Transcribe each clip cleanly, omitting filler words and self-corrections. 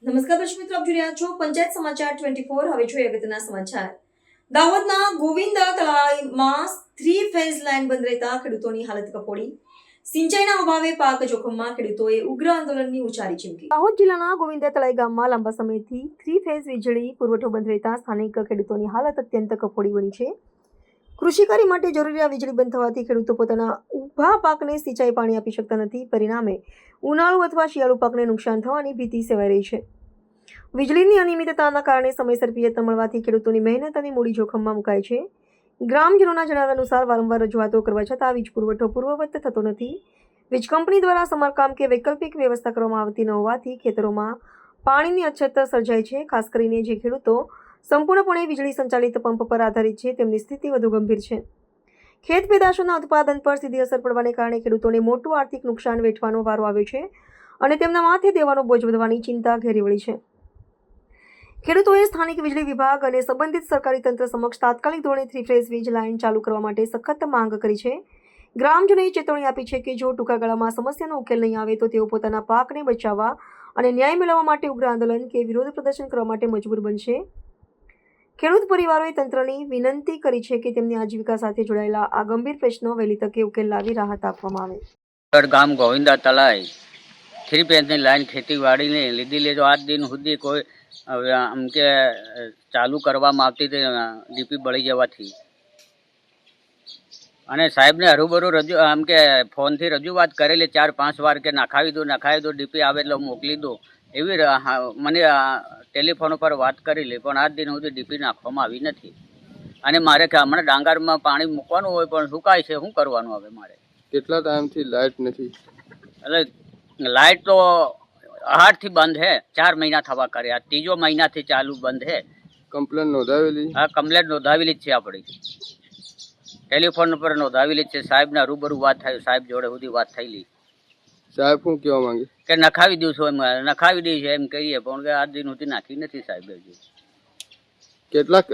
નમસ્કાર દર્શક મિત્રો, આપ જોઈ રહ્યા છો પંચાયત સમાચાર 24। હવે જોઈએ અગત્યના સમાચાર। દાહોદના ગોવિંદ તળાવમાં 3 ફેઝ લાઇન બંધ રહેતા ખેડૂતોની હાલત કફોડી। સિંચાઈના અભાવે પાક જોખમમાં, ખેડૂતોએ ઉગ્ર આંદોલનની ઉચ્ચારી ચીમકી। દાહોદ જિલ્લાના ગોવિંદ તળાઈ ગામમાં લાંબા સમયથી 3 ફેઝ વીજળી પુરવઠો બંધ રહેતા સ્થાનિક ખેડૂતોની હાલત અત્યંત કફોડી બની છે। કૃષિ કાર્ય માટે જરૂરી આ વીજળી બંધ થવાથી ખેડૂતો પોતાના ઊભા પાકને સિંચાઈ પાણી આપી શકતા નથી। પરિણામે ઉનાળુ અથવા શિયાળુ પાકને નુકસાન થવાની ભીતિ સેવાઈ રહી છે। વીજળીની અનિયમિતતાના કારણે સમયસર પિયત ન મળવાથી ખેડૂતોની મહેનત અને મૂડી જોખમમાં મુકાય છે। ગ્રામજનોના જણાવ્યા અનુસાર વારંવાર રજૂઆતો કરવા છતાં વીજ પુરવઠો પૂર્વવત થતો નથી। વીજ કંપની દ્વારા સમારકામ કે વૈકલ્પિક વ્યવસ્થા કરવામાં આવતી ન હોવાથી ખેતરોમાં પાણીની અછત સર્જાય છે। ખાસ કરીને જે ખેડૂતો સંપૂર્ણપણે વીજળી સંચાલિત પંપ પર આધારિત છે તેમની સ્થિતિ વધુ ગંભીર છે। ખેત પેદાશોના ઉત્પાદન પર સીધી અસર પડવાને કારણે ખેડૂતોને મોટું આર્થિક નુકસાન વેઠવાનો વારો આવ્યો છે અને તેમના માથે દેવાનો બોજ વધવાની ચિંતા ઘેરી વળી છે। ખેડૂતોએ સ્થાનિક વીજળી વિભાગ અને સંબંધિત સરકારી તંત્ર સમક્ષ તાત્કાલિક ધોરણે 3 ફેઝ વીજ લાઇન ચાલુ કરવા માટે સખત માંગ કરી છે। ગ્રામજનોએ ચેતવણી આપી છે કે જો ટૂંકા ગાળામાં સમસ્યાનો ઉકેલ નહીં આવે તો તેઓ પોતાના પાકને બચાવવા અને ન્યાય મેળવવા માટે ઉગ્ર આંદોલન કે વિરોધ પ્રદર્શન કરવા માટે મજબૂર બનશે। ખેડૂત પરિવારોએ તંત્રની વિનંતી કરી છે કે તેમની આજીવિકા સાથે જોડાયેલા આ ગંભીર પ્રશ્નો વહેલી તકે ઉકેલ લાવી રાહત આપવામાં આવે। ગામ ગોવિંદા તલાઈ 3 ફેઝની લાઈન ખેતીવાડીને લીધી તો આજ દિન સુધી કોઈ આમ કે ચાલુ કરવામાં આવતી હતી ડીપી બળી જવાથી, અને સાહેબને હરુબરું આમ કે ફોનથી રજૂઆત કરેલી 4-5 વાર કે નખાવી દો ડીપી આવે એટલે મોકલી દો એવી મને ટેલિફોન ઉપર વાત કરેલી, પણ આજ દિન સુધી ડીપી નાખવામાં આવી નથી। અને મારે કે હમણાં ડાંગરમાં પાણી મૂકવાનું હોય પણ સુકાય છે, શું કરવાનું હવે મારે? કેટલા ટાઈમથી લાઇટ નથી? એટલે લાઇટ તો 8 થી બંધ હે, 4 મહિના થવા કર્યા, 3જો મહિનાથી ચાલુ બંધ હે। કમ્પ્લેન નોંધાવેલી? હા, કમ્પ્લેન નોંધાવેલી જ છે, આપણી ટેલિફોન ઉપર નોંધાવેલી જ છે। સાહેબને રૂબરૂ વાત થઈ, સાહેબ જોડે સુધી વાત થયેલી। સાહેબ શું કહેવા માંગે? કે નખાવી દઈશું, એમ નખાવી દઈશું એમ કહીએ, પણ કે આજ દિન સુધી નાખી નથી સાહેબ હજુ।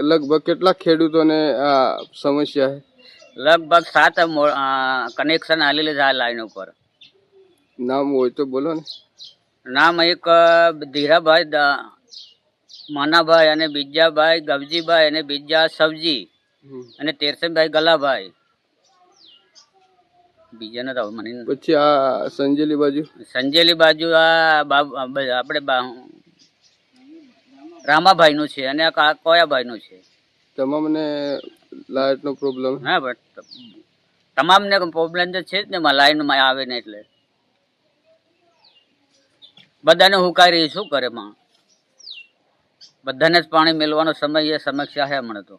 લગભગ કેટલા ખેડૂતોને આ સમસ્યા છે? લગભગ 7 કનેક્શન આલેલી છે આ લાઈન ઉપર। નામ હોય તો બોલો ને। નામ એક ધીરાભાઈ માનાભાઈ અને બીજાભાઈ ગવજીભાઈ અને બીજા સવજી અને તેરસમભાઈ ગલાભાઈ, બીજાને તો મને પછી આ સંજેલી બાજુ આ આપણે રામાભાઈ નું છે અને કોયાભાઈ નું છે। તમામને લાઇટ નો પ્રોબ્લેમ? હા, બટ તમામને પ્રોબ્લેમ તો છે જ ને, લાઈન માં આવે ને એટલે બધાને હુકાઈ રહી, શું કરે માં? બધાને જ પાણી મેળવાનો સમય સમસ્યા છે હમણાં તો।